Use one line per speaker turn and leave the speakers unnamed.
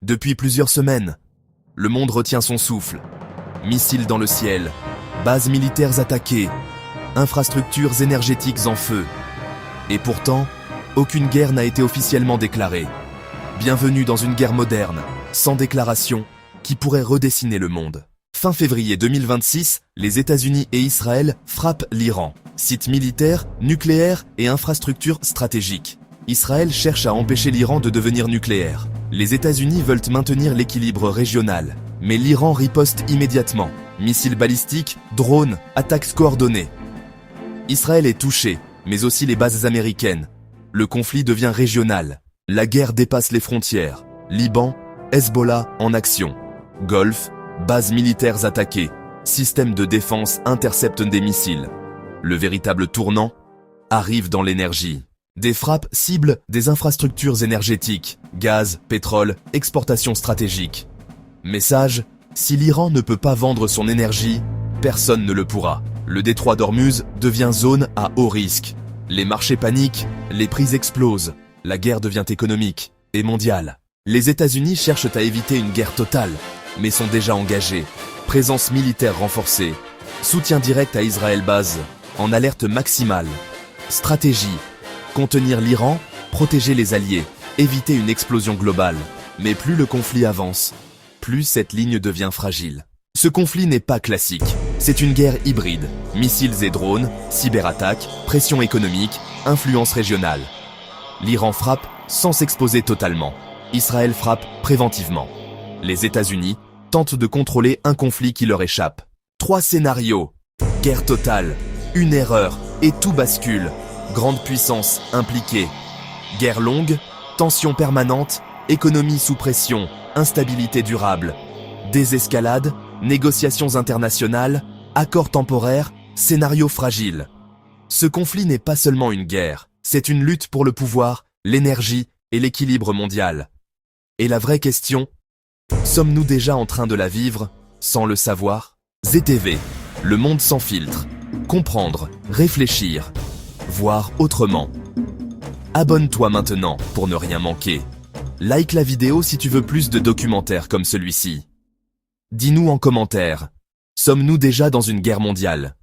Depuis plusieurs semaines, le monde retient son souffle. Missiles dans le ciel, bases militaires attaquées, infrastructures énergétiques en feu. Et pourtant, aucune guerre n'a été officiellement déclarée. Bienvenue dans une guerre moderne, sans déclaration, qui pourrait redessiner le monde. Fin février 2026, les États-Unis et Israël frappent l'Iran. Sites militaires, nucléaires et infrastructures stratégiques. Israël cherche à empêcher l'Iran de devenir nucléaire. Les États-Unis veulent maintenir l'équilibre régional. Mais l'Iran riposte immédiatement. Missiles balistiques, drones, attaques coordonnées. Israël est touché, mais aussi les bases américaines. Le conflit devient régional. La guerre dépasse les frontières. Liban, Hezbollah en action. Golfe, bases militaires attaquées. Systèmes de défense interceptent des missiles. Le véritable tournant arrive dans l'énergie. Des frappes ciblent des infrastructures énergétiques, gaz, pétrole, exportations stratégiques. Message, si l'Iran ne peut pas vendre son énergie, personne ne le pourra. Le détroit d'Ormuz devient zone à haut risque. Les marchés paniquent, les prix explosent. La guerre devient économique et mondiale. Les États-Unis cherchent à éviter une guerre totale, mais sont déjà engagés. Présence militaire renforcée. Soutien direct à Israël base, en alerte maximale. Stratégie. Contenir l'Iran, protéger les alliés, éviter une explosion globale. Mais plus le conflit avance, plus cette ligne devient fragile. Ce conflit n'est pas classique, c'est une guerre hybride. Missiles et drones, cyberattaques, pression économique, influence régionale. L'Iran frappe sans s'exposer totalement. Israël frappe préventivement. Les États-Unis tentent de contrôler un conflit qui leur échappe. 3 scénarios. Guerre totale, une erreur et tout bascule. Grande puissance impliquée. Guerre longue, tension permanente, économie sous pression, instabilité durable. Désescalade, négociations internationales, accords temporaires, scénario fragile. Ce conflit n'est pas seulement une guerre, c'est une lutte pour le pouvoir, l'énergie et l'équilibre mondial. Et la vraie question, sommes-nous déjà en train de la vivre, sans le savoir? ZTV, le monde sans filtre. Comprendre, réfléchir, voir autrement. Abonne-toi maintenant pour ne rien manquer. Like la vidéo si tu veux plus de documentaires comme celui-ci. Dis-nous en commentaire, sommes-nous déjà dans une guerre mondiale?